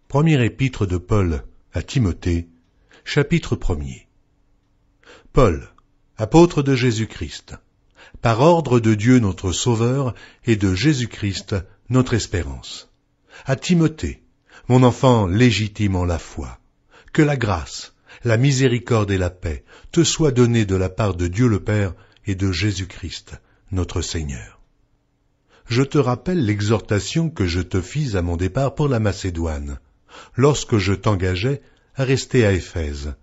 Première épître de Paul à Timothée, chapitre 1er. Paul, apôtre de Jésus-Christ, par ordre de Dieu notre Sauveur et de Jésus-Christ notre espérance. À Timothée, mon enfant légitime en la foi, que la grâce, la miséricorde et la paix te soient données de la part de Dieu le Père et de Jésus-Christ notre Seigneur. Je te rappelle l'exhortation que je te fis à mon départ pour la Macédoine, lorsque je t'engageais à rester à Éphèse,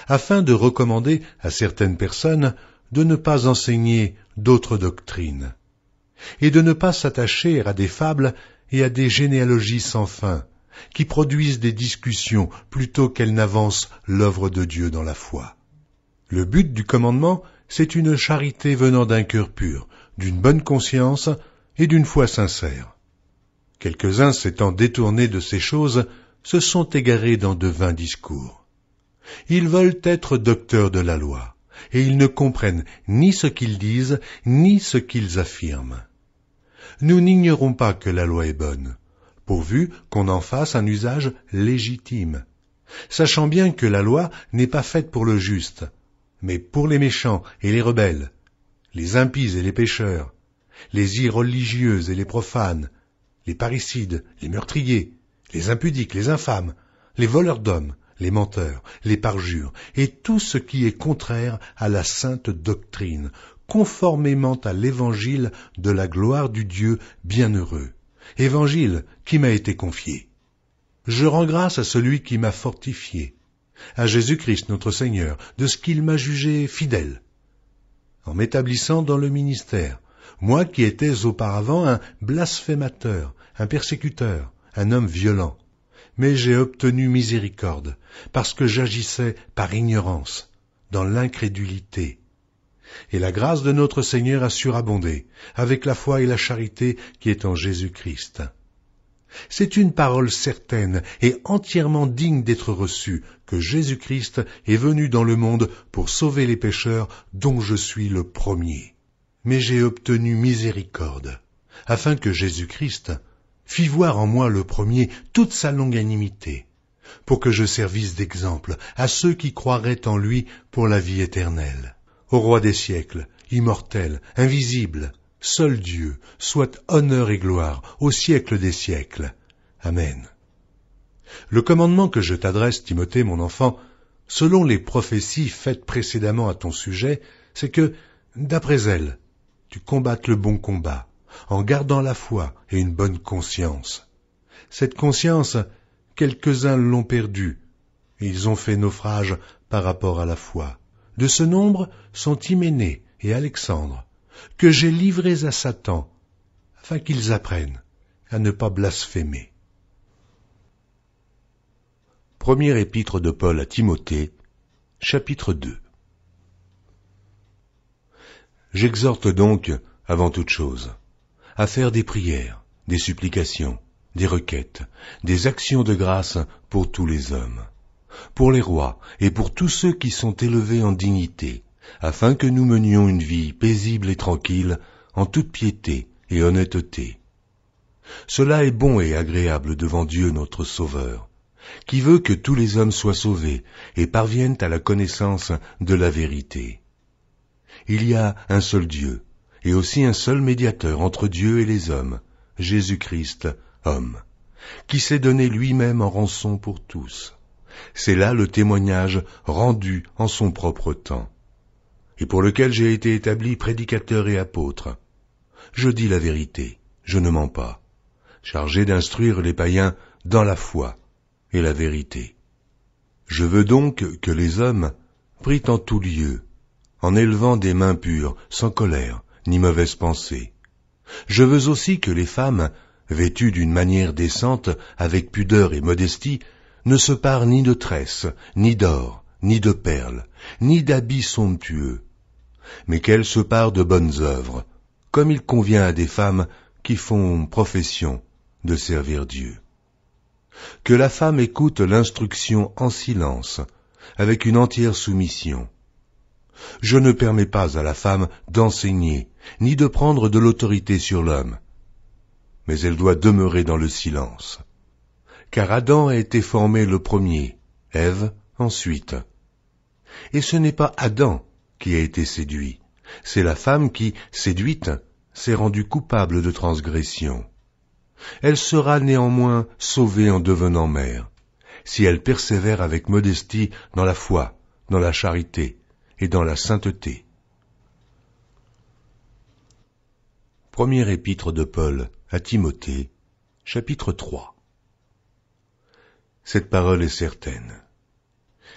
afin de recommander à certaines personnes de ne pas enseigner d'autres doctrines, et de ne pas s'attacher à des fables et à des généalogies sans fin, qui produisent des discussions plutôt qu'elles n'avancent l'œuvre de Dieu dans la foi. Le but du commandement, c'est une charité venant d'un cœur pur, d'une bonne conscience et d'une foi sincère. Quelques-uns s'étant détournés de ces choses, se sont égarés dans de vains discours. Ils veulent être docteurs de la loi, et ils ne comprennent ni ce qu'ils disent, ni ce qu'ils affirment. Nous n'ignorons pas que la loi est bonne, pourvu qu'on en fasse un usage légitime, sachant bien que la loi n'est pas faite pour le juste, mais pour les méchants et les rebelles, les impies et les pécheurs, les irreligieux et les profanes, les parricides, les meurtriers, les impudiques, les infâmes, les voleurs d'hommes, les menteurs, les parjures, et tout ce qui est contraire à la sainte doctrine, conformément à l'évangile de la gloire du Dieu bienheureux, évangile qui m'a été confié. Je rends grâce à celui qui m'a fortifié, à Jésus-Christ notre Seigneur, de ce qu'il m'a jugé fidèle, en m'établissant dans le ministère, moi qui étais auparavant un blasphémateur, un persécuteur, un homme violent, mais j'ai obtenu miséricorde, parce que j'agissais par ignorance, dans l'incrédulité. Et la grâce de notre Seigneur a surabondé, avec la foi et la charité qui est en Jésus-Christ. C'est une parole certaine et entièrement digne d'être reçue, que Jésus-Christ est venu dans le monde pour sauver les pécheurs, dont je suis le premier. Mais j'ai obtenu miséricorde, afin que Jésus-Christ fit voir en moi le premier toute sa longanimité, pour que je servisse d'exemple à ceux qui croiraient en lui pour la vie éternelle. Au roi des siècles, immortel, invisible, seul Dieu, soit honneur et gloire au siècle des siècles. Amen. Le commandement que je t'adresse, Timothée, mon enfant, selon les prophéties faites précédemment à ton sujet, c'est que, d'après elles, tu combattes le bon combat, en gardant la foi et une bonne conscience. Cette conscience, quelques-uns l'ont perdue, et ils ont fait naufrage par rapport à la foi. De ce nombre sont Hyménée et Alexandre, que j'ai livrés à Satan, afin qu'ils apprennent à ne pas blasphémer. Première épître de Paul à Timothée, chapitre 2. J'exhorte donc, avant toute chose, à faire des prières, des supplications, des requêtes, des actions de grâce pour tous les hommes, pour les rois et pour tous ceux qui sont élevés en dignité, afin que nous menions une vie paisible et tranquille, en toute piété et honnêteté. Cela est bon et agréable devant Dieu notre Sauveur, qui veut que tous les hommes soient sauvés et parviennent à la connaissance de la vérité. Il y a un seul Dieu, et aussi un seul médiateur entre Dieu et les hommes, Jésus-Christ, homme, qui s'est donné lui-même en rançon pour tous. C'est là le témoignage rendu en son propre temps, et pour lequel j'ai été établi prédicateur et apôtre. Je dis la vérité, je ne mens pas, chargé d'instruire les païens dans la foi et la vérité. Je veux donc que les hommes prient en tout lieu, en élevant des mains pures, sans colère, ni mauvaise pensée. Je veux aussi que les femmes, vêtues d'une manière décente, avec pudeur et modestie, ne se parent ni de tresses, ni d'or, ni de perles, ni d'habits somptueux, mais qu'elles se parent de bonnes œuvres, comme il convient à des femmes qui font profession de servir Dieu. Que la femme écoute l'instruction en silence, avec une entière soumission. Je ne permets pas à la femme d'enseigner, ni de prendre de l'autorité sur l'homme, mais elle doit demeurer dans le silence. car Adam a été formé le premier, Ève ensuite. Et ce n'est pas Adam qui a été séduit, c'est la femme qui, séduite, s'est rendue coupable de transgression. Elle sera néanmoins sauvée en devenant mère, si elle persévère avec modestie dans la foi, dans la charité et dans la sainteté. Première épître de Paul à Timothée, chapitre 3. Cette parole est certaine.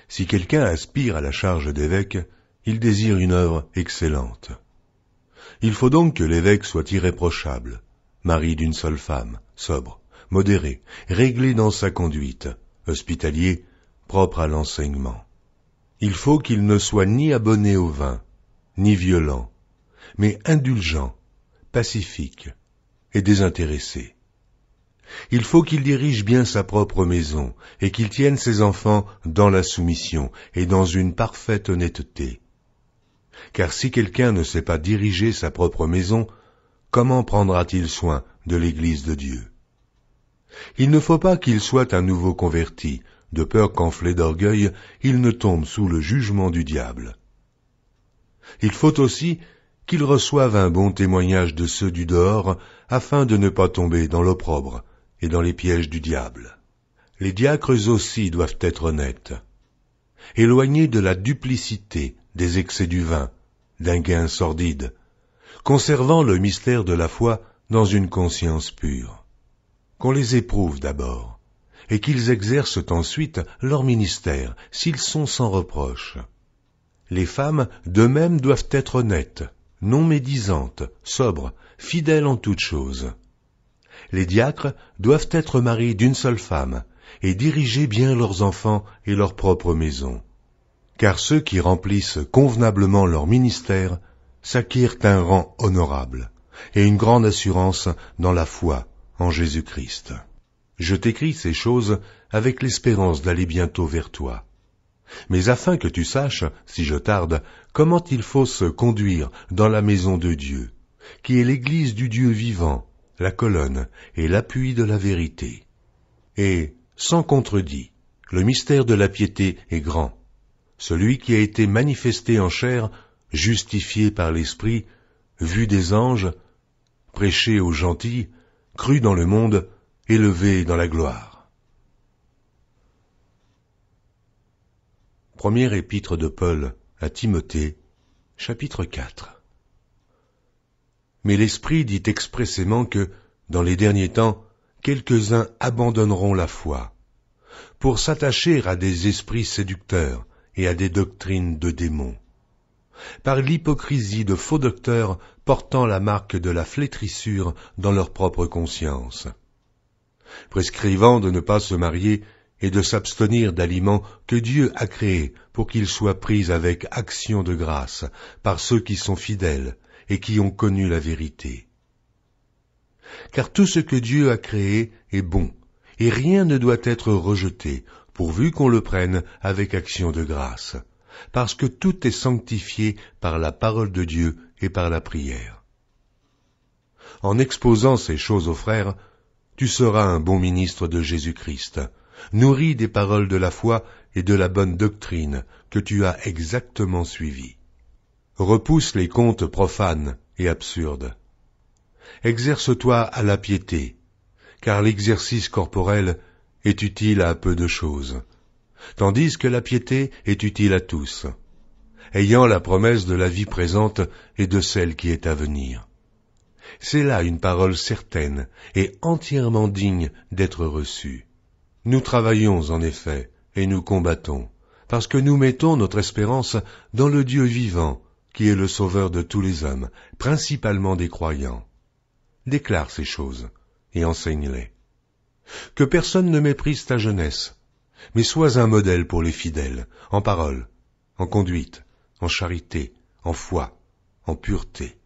Si quelqu'un aspire à la charge d'évêque, il désire une œuvre excellente. Il faut donc que l'évêque soit irréprochable, mari d'une seule femme, sobre, modéré, réglé dans sa conduite, hospitalier, propre à l'enseignement. Il faut qu'il ne soit ni abonné au vin, ni violent, mais indulgent, pacifique et désintéressé. Il faut qu'il dirige bien sa propre maison et qu'il tienne ses enfants dans la soumission et dans une parfaite honnêteté. Car si quelqu'un ne sait pas diriger sa propre maison, comment prendra-t-il soin de l'Église de Dieu? Il ne faut pas qu'il soit un nouveau converti, de peur qu'enflé d'orgueil, il ne tombe sous le jugement du diable. Il faut aussi qu'il reçoive un bon témoignage de ceux du dehors, afin de ne pas tomber dans l'opprobre et dans les pièges du diable. Les diacres aussi doivent être honnêtes, éloignés de la duplicité, des excès du vin, d'un gain sordide, conservant le mystère de la foi dans une conscience pure. Qu'on les éprouve d'abord, et qu'ils exercent ensuite leur ministère, s'ils sont sans reproche. Les femmes, de même, doivent être honnêtes, non médisantes, sobres, fidèles en toutes choses. Les diacres doivent être mariés d'une seule femme, et diriger bien leurs enfants et leur propre maison. Car ceux qui remplissent convenablement leur ministère s'acquièrent un rang honorable et une grande assurance dans la foi en Jésus-Christ. Je t'écris ces choses avec l'espérance d'aller bientôt vers toi. Mais afin que tu saches, si je tarde, comment il faut se conduire dans la maison de Dieu, qui est l'Église du Dieu vivant, la colonne et l'appui de la vérité. Et, sans contredit, le mystère de la piété est grand. Celui qui a été manifesté en chair, justifié par l'Esprit, vu des anges, prêché aux gentils, cru dans le monde, élevé dans la gloire. Première épître de Paul à Timothée, chapitre 4. Mais l'Esprit dit expressément que, dans les derniers temps, quelques-uns abandonneront la foi, pour s'attacher à des esprits séducteurs et à des doctrines de démons, par l'hypocrisie de faux docteurs portant la marque de la flétrissure dans leur propre conscience, prescrivant de ne pas se marier et de s'abstenir d'aliments que Dieu a créés pour qu'ils soient pris avec action de grâce par ceux qui sont fidèles et qui ont connu la vérité. Car tout ce que Dieu a créé est bon, et rien ne doit être rejeté, pourvu qu'on le prenne avec action de grâce, parce que tout est sanctifié par la parole de Dieu et par la prière. En exposant ces choses aux frères, tu seras un bon ministre de Jésus-Christ, nourri des paroles de la foi et de la bonne doctrine que tu as exactement suivies. Repousse les contes profanes et absurdes. Exerce-toi à la piété, car l'exercice corporel est utile à peu de choses, tandis que la piété est utile à tous, ayant la promesse de la vie présente et de celle qui est à venir. C'est là une parole certaine et entièrement digne d'être reçue. Nous travaillons en effet, et nous combattons, parce que nous mettons notre espérance dans le Dieu vivant, qui est le sauveur de tous les hommes, principalement des croyants. Déclare ces choses, et enseigne-les. Que personne ne méprise ta jeunesse, mais sois un modèle pour les fidèles, en parole, en conduite, en charité, en foi, en pureté.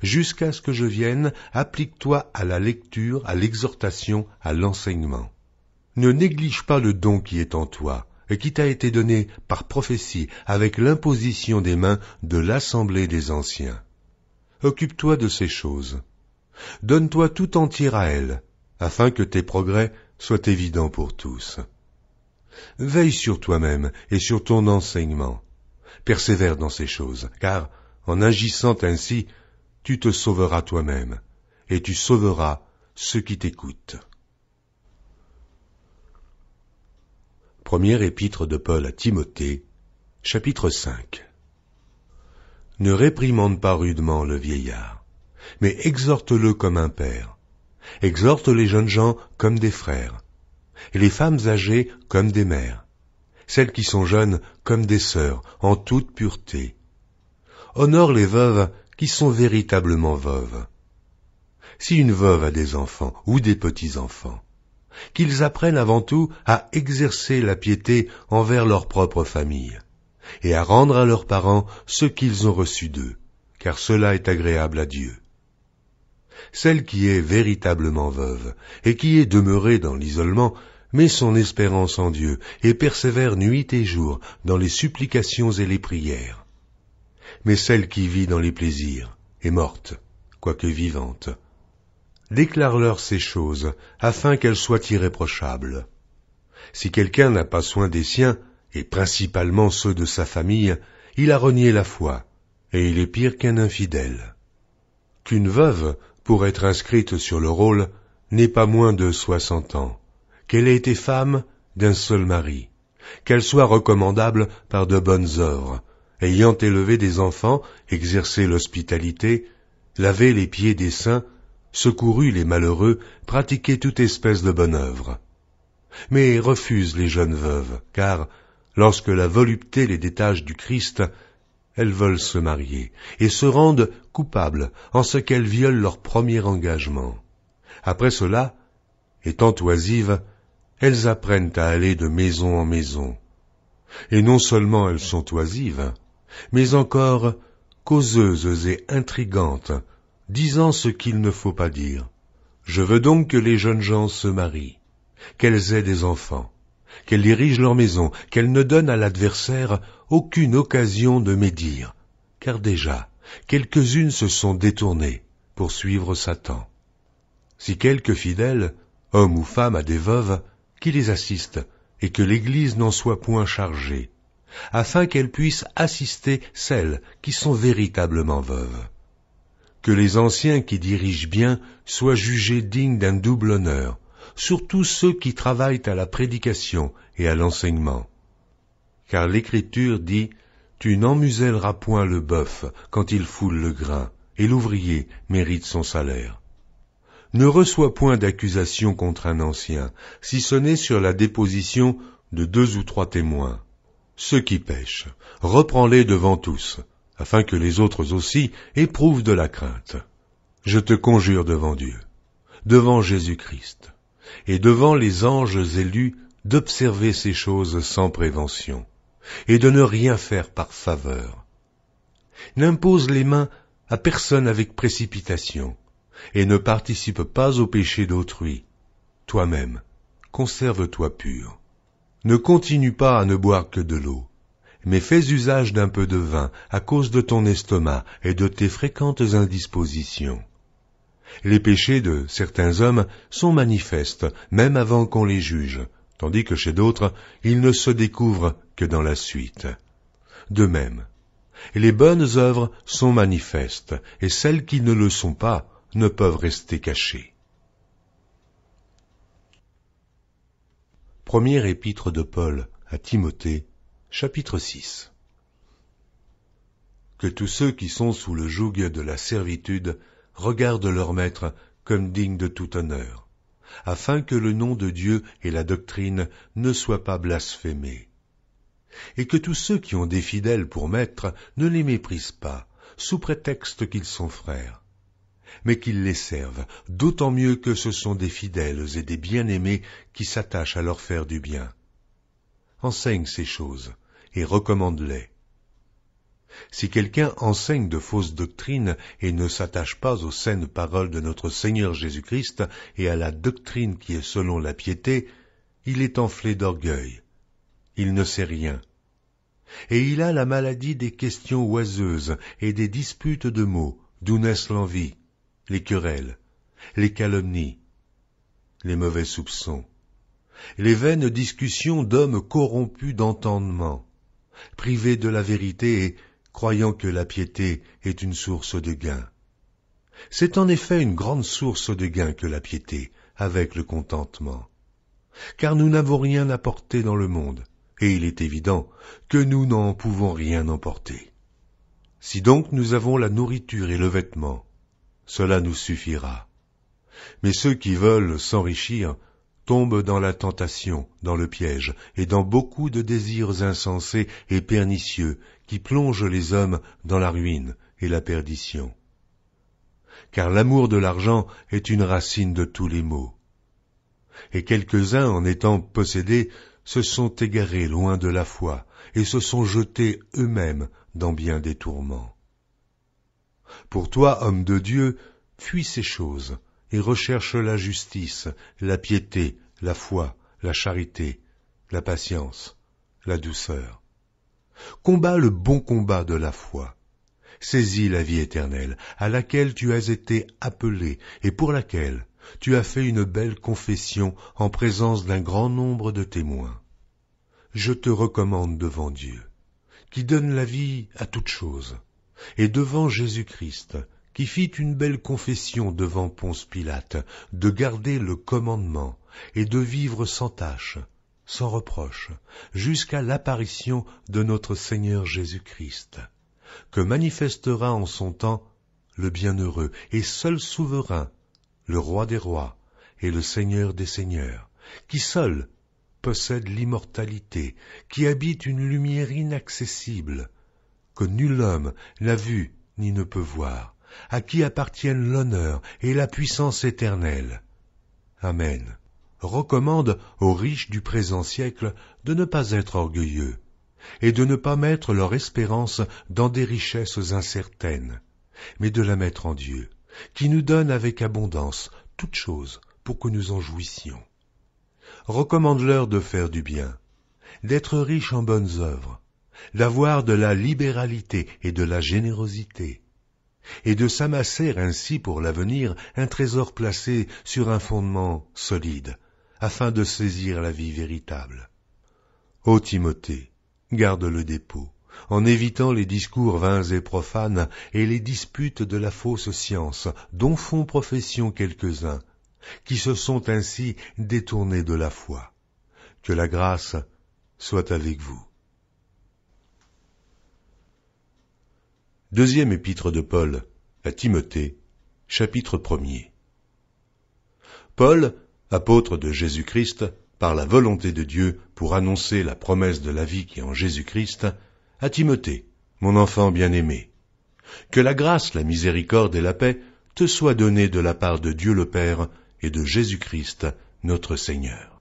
Jusqu'à ce que je vienne, applique-toi à la lecture, à l'exhortation, à l'enseignement. Ne néglige pas le don qui est en toi, et qui t'a été donné par prophétie avec l'imposition des mains de l'assemblée des anciens. Occupe-toi de ces choses. Donne-toi tout entier à elles, afin que tes progrès soit évident pour tous. Veille sur toi-même et sur ton enseignement. Persévère dans ces choses, car, en agissant ainsi, tu te sauveras toi-même, et tu sauveras ceux qui t'écoutent. Première épître de Paul à Timothée, chapitre 5. Ne réprimande pas rudement le vieillard, mais exhorte-le comme un père. Exhorte les jeunes gens comme des frères, et les femmes âgées comme des mères, celles qui sont jeunes comme des sœurs, en toute pureté. Honore les veuves qui sont véritablement veuves. Si une veuve a des enfants ou des petits-enfants, qu'ils apprennent avant tout à exercer la piété envers leur propre famille, et à rendre à leurs parents ce qu'ils ont reçu d'eux, car cela est agréable à Dieu. Celle qui est véritablement veuve, et qui est demeurée dans l'isolement, met son espérance en Dieu, et persévère nuit et jour dans les supplications et les prières. Mais celle qui vit dans les plaisirs est morte, quoique vivante. Déclare-leur ces choses, afin qu'elles soient irréprochables. Si quelqu'un n'a pas soin des siens, et principalement ceux de sa famille, il a renié la foi, et il est pire qu'un infidèle. Qu'une veuve, pour être inscrite sur le rôle, n'ait pas moins de 60 ans, qu'elle ait été femme d'un seul mari, qu'elle soit recommandable par de bonnes œuvres, ayant élevé des enfants, exercé l'hospitalité, lavé les pieds des saints, secouru les malheureux, pratiqué toute espèce de bonne œuvre. Mais refuse les jeunes veuves, car, lorsque la volupté les détache du Christ, elles veulent se marier, et se rendent coupables en ce qu'elles violent leur premier engagement. Après cela, étant oisives, elles apprennent à aller de maison en maison. Et non seulement elles sont oisives, mais encore causeuses et intrigantes, disant ce qu'il ne faut pas dire. Je veux donc que les jeunes gens se marient, qu'elles aient des enfants, qu'elles dirigent leur maison, qu'elles ne donnent à l'adversaire aucune occasion de médire, car déjà, quelques-unes se sont détournées pour suivre Satan. Si quelque fidèle, homme ou femme, a des veuves, qui les assiste, et que l'Église n'en soit point chargée, afin qu'elle puisse assister celles qui sont véritablement veuves. Que les anciens qui dirigent bien soient jugés dignes d'un double honneur, surtout ceux qui travaillent à la prédication et à l'enseignement. Car l'Écriture dit « Tu n'emmuselleras point le bœuf quand il foule le grain, et l'ouvrier mérite son salaire. » Ne reçois point d'accusation contre un ancien, si ce n'est sur la déposition de 2 ou 3 témoins. Ceux qui pêchent, reprends-les devant tous, afin que les autres aussi éprouvent de la crainte. Je te conjure devant Dieu, devant Jésus-Christ, et devant les anges élus, d'observer ces choses sans prévention, et de ne rien faire par faveur. N'impose les mains à personne avec précipitation, et ne participe pas au péché d'autrui. Toi-même, conserve-toi pur. Ne continue pas à ne boire que de l'eau, mais fais usage d'un peu de vin à cause de ton estomac et de tes fréquentes indispositions. Les péchés de certains hommes sont manifestes, même avant qu'on les juge, tandis que chez d'autres, ils ne se découvrent que dans la suite. De même, les bonnes œuvres sont manifestes, et celles qui ne le sont pas ne peuvent rester cachées. Première épître de Paul à Timothée, chapitre 6. Que tous ceux qui sont sous le joug de la servitude regardent leur maître comme digne de tout honneur, afin que le nom de Dieu et la doctrine ne soient pas blasphémés. Et que tous ceux qui ont des fidèles pour maîtres ne les méprisent pas, sous prétexte qu'ils sont frères, mais qu'ils les servent, d'autant mieux que ce sont des fidèles et des bien-aimés qui s'attachent à leur faire du bien. Enseigne ces choses, et recommande-les. Si quelqu'un enseigne de fausses doctrines et ne s'attache pas aux saines paroles de notre Seigneur Jésus-Christ et à la doctrine qui est selon la piété, il est enflé d'orgueil. Il ne sait rien. Et il a la maladie des questions oiseuses et des disputes de mots, d'où naissent l'envie, les querelles, les calomnies, les mauvais soupçons, les vaines discussions d'hommes corrompus d'entendement, privés de la vérité et croyant que la piété est une source de gain. C'est en effet une grande source de gain que la piété, avec le contentement. Car nous n'avons rien apporté dans le monde, et il est évident que nous n'en pouvons rien emporter. Si donc nous avons la nourriture et le vêtement, cela nous suffira. Mais ceux qui veulent s'enrichir tombent dans la tentation, dans le piège, et dans beaucoup de désirs insensés et pernicieux qui plongent les hommes dans la ruine et la perdition. Car l'amour de l'argent est une racine de tous les maux. Et quelques-uns, en étant possédés, se sont égarés loin de la foi, et se sont jetés eux-mêmes dans bien des tourments. Pour toi, homme de Dieu, fuis ces choses, et recherche la justice, la piété, la foi, la charité, la patience, la douceur. Combat le bon combat de la foi. Saisis la vie éternelle, à laquelle tu as été appelé, et pour laquelle tu as fait une belle confession en présence d'un grand nombre de témoins. Je te recommande devant Dieu, qui donne la vie à toute chose, et devant Jésus-Christ, qui fit une belle confession devant Ponce Pilate, de garder le commandement et de vivre sans tache, sans reproche, jusqu'à l'apparition de notre Seigneur Jésus-Christ, que manifestera en son temps le bienheureux et seul souverain, le roi des rois et le Seigneur des seigneurs, qui seul possède l'immortalité, qui habite une lumière inaccessible, que nul homme n'a vu ni ne peut voir, à qui appartiennent l'honneur et la puissance éternelle. Amen. Recommande aux riches du présent siècle de ne pas être orgueilleux, et de ne pas mettre leur espérance dans des richesses incertaines, mais de la mettre en Dieu, qui nous donne avec abondance toutes choses pour que nous en jouissions. Recommande-leur de faire du bien, d'être riches en bonnes œuvres, d'avoir de la libéralité et de la générosité, et de s'amasser ainsi pour l'avenir un trésor placé sur un fondement solide, afin de saisir la vie véritable. Ô Timothée, garde le dépôt, en évitant les discours vains et profanes et les disputes de la fausse science, dont font profession quelques-uns, qui se sont ainsi détournés de la foi. Que la grâce soit avec vous. Deuxième épître de Paul à Timothée, chapitre 1er. Paul, apôtre de Jésus-Christ, par la volonté de Dieu, pour annoncer la promesse de la vie qui est en Jésus-Christ, à Timothée, mon enfant bien-aimé. Que la grâce, la miséricorde et la paix te soient données de la part de Dieu le Père et de Jésus-Christ, notre Seigneur.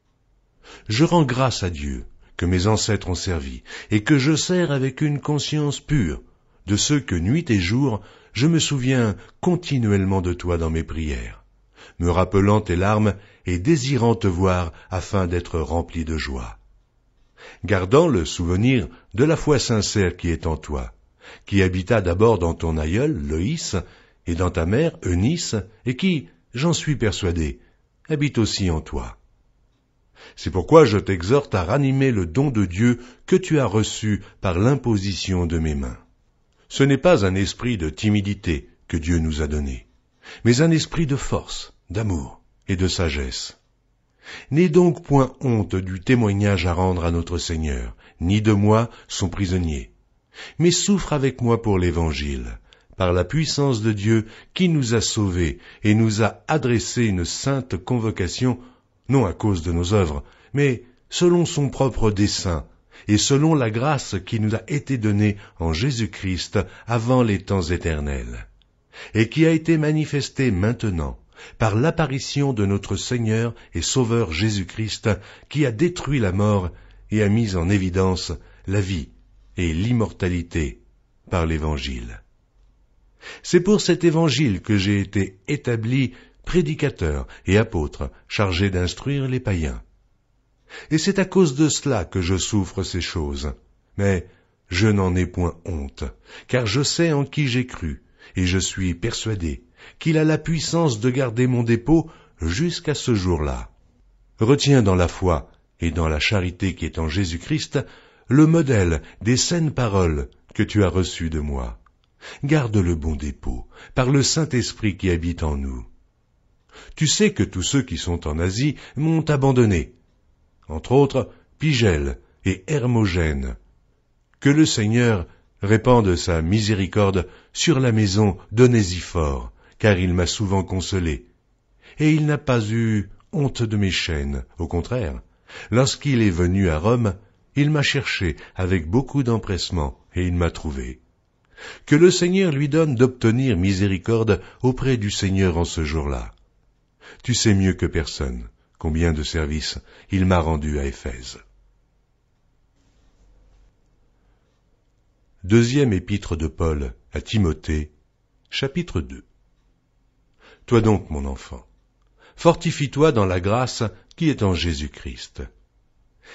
Je rends grâce à Dieu, que mes ancêtres ont servi, et que je sers avec une conscience pure, de ceux que nuit et jour, je me souviens continuellement de toi dans mes prières, me rappelant tes larmes et désirant te voir afin d'être rempli de joie. Gardant le souvenir de la foi sincère qui est en toi, qui habita d'abord dans ton aïeul, Loïs, et dans ta mère, Eunice, et qui, j'en suis persuadé, habite aussi en toi. C'est pourquoi je t'exhorte à ranimer le don de Dieu que tu as reçu par l'imposition de mes mains. Ce n'est pas un esprit de timidité que Dieu nous a donné, mais un esprit de force, d'amour et de sagesse. N'aie donc point honte du témoignage à rendre à notre Seigneur, ni de moi, son prisonnier, mais souffre avec moi pour l'Évangile, par la puissance de Dieu qui nous a sauvés et nous a adressé une sainte convocation, non à cause de nos œuvres, mais selon son propre dessein, et selon la grâce qui nous a été donnée en Jésus-Christ avant les temps éternels, et qui a été manifestée maintenant par l'apparition de notre Seigneur et Sauveur Jésus-Christ, qui a détruit la mort et a mis en évidence la vie et l'immortalité par l'Évangile. C'est pour cet Évangile que j'ai été établi prédicateur et apôtre chargé d'instruire les païens. Et c'est à cause de cela que je souffre ces choses. Mais je n'en ai point honte, car je sais en qui j'ai cru, et je suis persuadé qu'il a la puissance de garder mon dépôt jusqu'à ce jour-là. Retiens dans la foi et dans la charité qui est en Jésus-Christ le modèle des saines paroles que tu as reçues de moi. Garde le bon dépôt par le Saint-Esprit qui habite en nous. Tu sais que tous ceux qui sont en Asie m'ont abandonné, entre autres Pygèle et Hermogène. Que le Seigneur répande sa miséricorde sur la maison d'Onésiphore, car il m'a souvent consolé. Et il n'a pas eu honte de mes chaînes, au contraire. Lorsqu'il est venu à Rome, il m'a cherché avec beaucoup d'empressement, et il m'a trouvé. Que le Seigneur lui donne d'obtenir miséricorde auprès du Seigneur en ce jour-là. Tu sais mieux que personne combien de services il m'a rendu à Éphèse. Deuxième épître de Paul à Timothée, chapitre 2. Toi donc, mon enfant, fortifie-toi dans la grâce qui est en Jésus-Christ.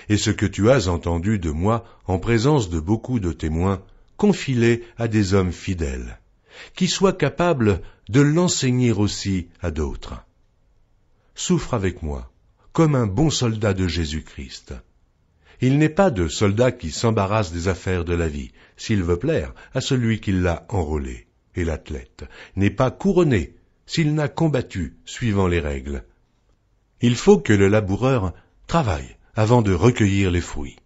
Et ce que tu as entendu de moi en présence de beaucoup de témoins, confie-les à des hommes fidèles, qui soient capables de l'enseigner aussi à d'autres. Souffre avec moi, comme un bon soldat de Jésus-Christ. Il n'est pas de soldat qui s'embarrasse des affaires de la vie, s'il veut plaire à celui qui l'a enrôlé, et l'athlète n'est pas couronné s'il n'a combattu suivant les règles. Il faut que le laboureur travaille avant de recueillir les fruits.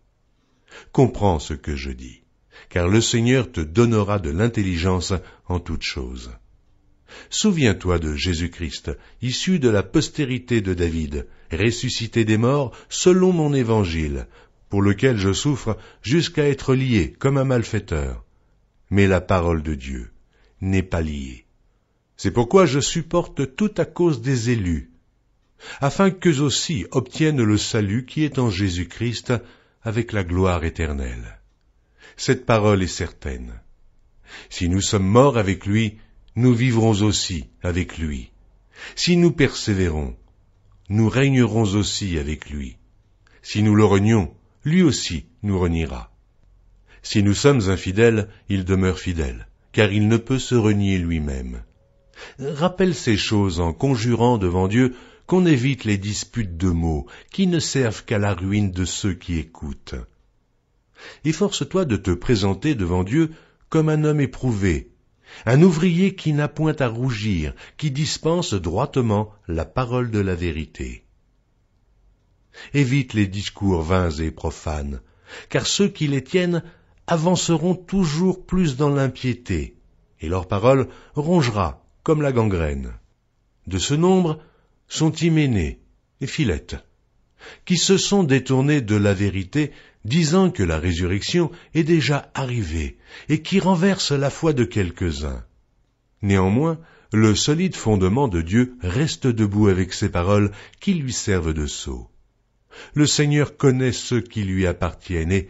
Comprends ce que je dis, car le Seigneur te donnera de l'intelligence en toutes choses. Souviens-toi de Jésus-Christ, issu de la postérité de David, ressuscité des morts selon mon évangile, pour lequel je souffre jusqu'à être lié comme un malfaiteur. Mais la parole de Dieu n'est pas liée. C'est pourquoi je supporte tout à cause des élus, afin qu'eux aussi obtiennent le salut qui est en Jésus-Christ avec la gloire éternelle. Cette parole est certaine. Si nous sommes morts avec lui, nous vivrons aussi avec lui. Si nous persévérons, nous régnerons aussi avec lui. Si nous le renions, lui aussi nous reniera. Si nous sommes infidèles, il demeure fidèle, car il ne peut se renier lui-même. Rappelle ces choses en conjurant devant Dieu qu'on évite les disputes de mots qui ne servent qu'à la ruine de ceux qui écoutent. Efforce-toi de te présenter devant Dieu comme un homme éprouvé, un ouvrier qui n'a point à rougir, qui dispense droitement la parole de la vérité. Évite les discours vains et profanes, car ceux qui les tiennent avanceront toujours plus dans l'impiété, et leur parole rongera comme la gangrène. De ce nombre sont Hyménée et Philette, qui se sont détournés de la vérité, disant que la résurrection est déjà arrivée, et qui renversent la foi de quelques-uns. Néanmoins, le solide fondement de Dieu reste debout avec ces paroles qui lui servent de sceau. Le Seigneur connaît ceux qui lui appartiennent, et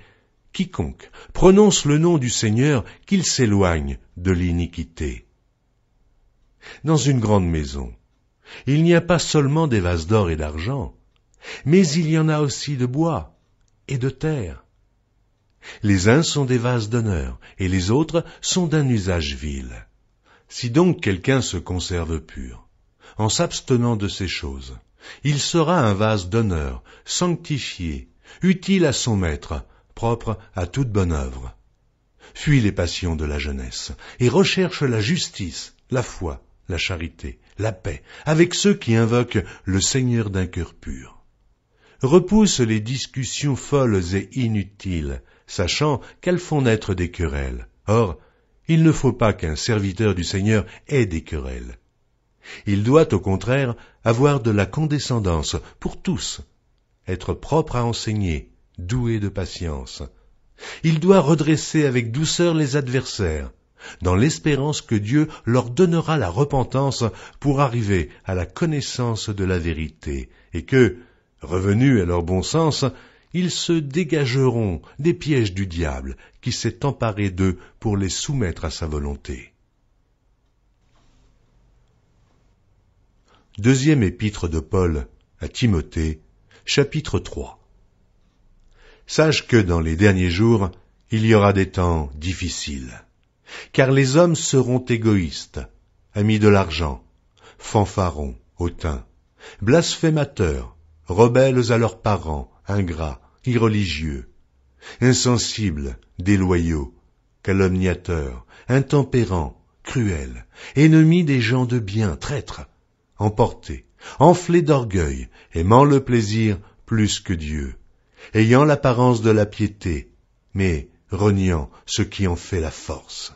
quiconque prononce le nom du Seigneur, qu'il s'éloigne de l'iniquité. Dans une grande maison, il n'y a pas seulement des vases d'or et d'argent, mais il y en a aussi de bois et de terre. Les uns sont des vases d'honneur, et les autres sont d'un usage vil. Si donc quelqu'un se conserve pur, en s'abstenant de ces choses, il sera un vase d'honneur, sanctifié, utile à son maître, propre à toute bonne œuvre. Fuis les passions de la jeunesse, et recherche la justice, la foi, la charité, la paix, avec ceux qui invoquent le Seigneur d'un cœur pur. Repousse les discussions folles et inutiles, sachant qu'elles font naître des querelles. Or, il ne faut pas qu'un serviteur du Seigneur ait des querelles. Il doit au contraire avoir de la condescendance pour tous, être propre à enseigner, doué de patience. Il doit redresser avec douceur les adversaires, dans l'espérance que Dieu leur donnera la repentance pour arriver à la connaissance de la vérité, et que, revenus à leur bon sens, ils se dégageront des pièges du diable qui s'est emparé d'eux pour les soumettre à sa volonté. Deuxième épître de Paul à Timothée, chapitre 3. Sache que dans les derniers jours, il y aura des temps difficiles, car les hommes seront égoïstes, amis de l'argent, fanfarons, hautains, blasphémateurs, rebelles à leurs parents, ingrats, irreligieux, insensibles, déloyaux, calomniateurs, intempérants, cruels, ennemis des gens de bien, traîtres, emportés, enflés d'orgueil, aimant le plaisir plus que Dieu, ayant l'apparence de la piété, mais reniant ce qui en fait la force.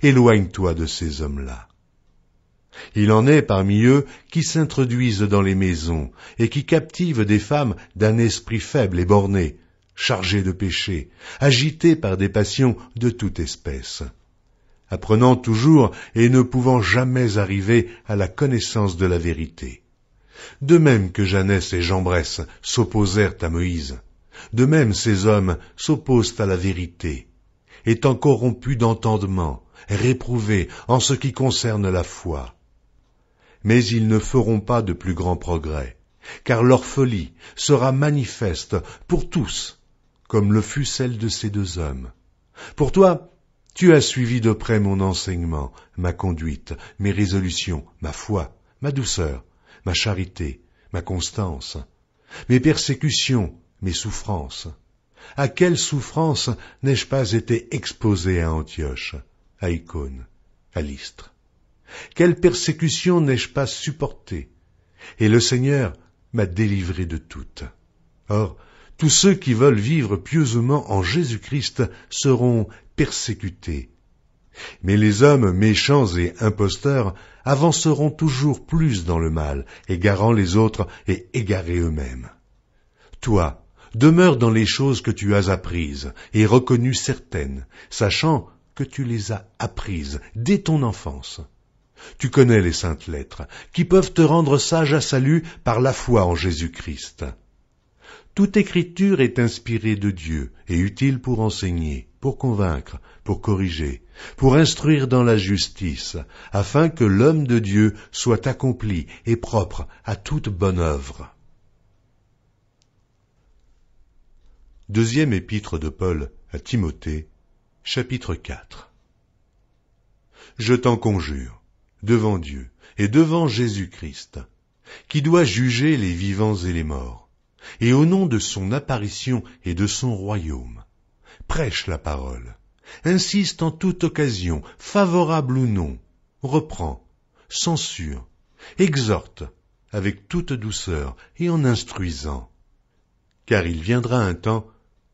Éloigne-toi de ces hommes-là. Il en est parmi eux qui s'introduisent dans les maisons et qui captivent des femmes d'un esprit faible et borné, chargées de péché, agitées par des passions de toute espèce, apprenant toujours et ne pouvant jamais arriver à la connaissance de la vérité. De même que Janès et Jambres s'opposèrent à Moïse, de même ces hommes s'opposent à la vérité, étant corrompus d'entendement, réprouvés en ce qui concerne la foi. Mais ils ne feront pas de plus grands progrès, car leur folie sera manifeste pour tous, comme le fut celle de ces deux hommes. Pour toi, tu as suivi de près mon enseignement, ma conduite, mes résolutions, ma foi, ma douceur, ma charité, ma constance, mes persécutions, mes souffrances. À quelles souffrances n'ai-je pas été exposé à Antioche, à Icône, à Lystre? Quelle persécution n'ai-je pas supportée? Et le Seigneur m'a délivré de toutes. Or, tous ceux qui veulent vivre pieusement en Jésus-Christ seront persécutés. Mais les hommes méchants et imposteurs avanceront toujours plus dans le mal, égarant les autres et égarés eux-mêmes. Toi, demeure dans les choses que tu as apprises et reconnues certaines, sachant que tu les as apprises dès ton enfance. Tu connais les saintes lettres, qui peuvent te rendre sage à salut par la foi en Jésus-Christ. Toute écriture est inspirée de Dieu et utile pour enseigner, pour convaincre, pour corriger, pour instruire dans la justice, afin que l'homme de Dieu soit accompli et propre à toute bonne œuvre. Deuxième épître de Paul à Timothée, chapitre 4. Je t'en conjure, devant Dieu et devant Jésus-Christ, qui doit juger les vivants et les morts, et au nom de son apparition et de son royaume, prêche la parole, insiste en toute occasion, favorable ou non, reprend, censure, exhorte, avec toute douceur et en instruisant. Car il viendra un temps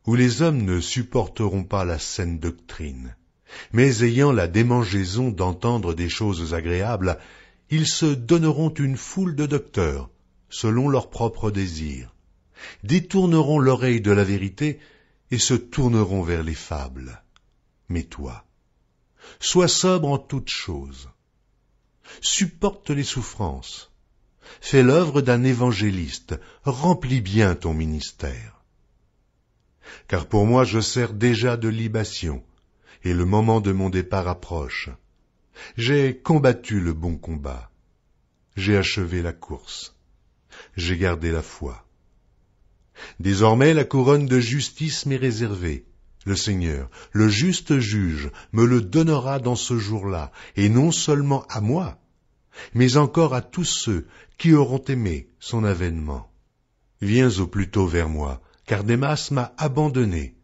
où les hommes ne supporteront pas la saine doctrine, mais ayant la démangeaison d'entendre des choses agréables, ils se donneront une foule de docteurs, selon leurs propres désirs, détourneront l'oreille de la vérité et se tourneront vers les fables. Mais toi, sois sobre en toutes choses, supporte les souffrances, fais l'œuvre d'un évangéliste, remplis bien ton ministère. Car pour moi je sers déjà de libation, et le moment de mon départ approche. J'ai combattu le bon combat, j'ai achevé la course, j'ai gardé la foi. Désormais la couronne de justice m'est réservée. Le Seigneur, le juste juge, me le donnera dans ce jour-là, et non seulement à moi, mais encore à tous ceux qui auront aimé son avènement. Viens au plus tôt vers moi, car Démas m'a abandonné,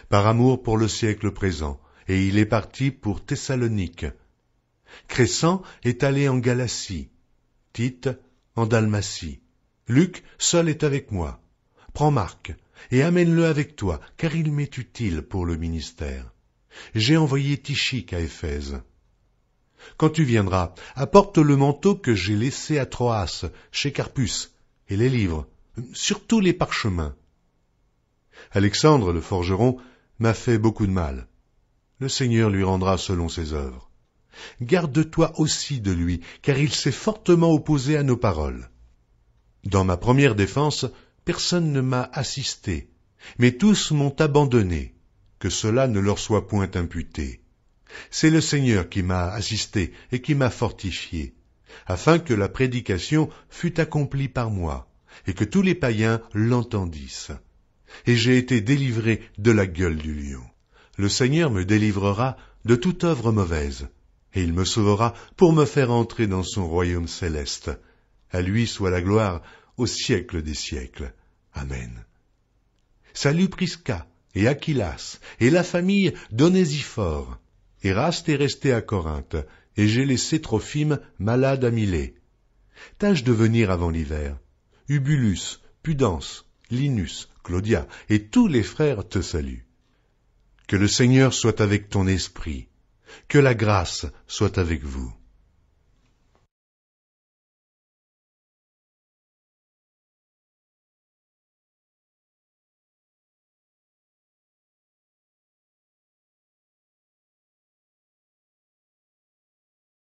par amour pour le siècle présent, et il est parti pour Thessalonique. Crescens est allé en Galatie, Tite en Dalmatie. Luc seul est avec moi. Prends Marc, et amène-le avec toi, car il m'est utile pour le ministère. J'ai envoyé Tychique à Éphèse. Quand tu viendras, apporte le manteau que j'ai laissé à Troas, chez Carpus, et les livres, surtout les parchemins. Alexandre, le forgeron, m'a fait beaucoup de mal. Le Seigneur lui rendra selon ses œuvres. Garde-toi aussi de lui, car il s'est fortement opposé à nos paroles. Dans ma première défense, personne ne m'a assisté, mais tous m'ont abandonné, que cela ne leur soit point imputé. C'est le Seigneur qui m'a assisté et qui m'a fortifié, afin que la prédication fût accomplie par moi, et que tous les païens l'entendissent. Et j'ai été délivré de la gueule du lion. Le Seigneur me délivrera de toute œuvre mauvaise, et il me sauvera pour me faire entrer dans son royaume céleste. À lui soit la gloire au siècle des siècles. Amen. Salut Prisca et Aquilas et la famille d'Onésiphore. Eraste est resté à Corinthe, et j'ai laissé Trophime malade à Milet. Tâche de venir avant l'hiver. Ubulus, Pudence, Linus, Claudia et tous les frères te saluent. Que le Seigneur soit avec ton esprit, que la grâce soit avec vous.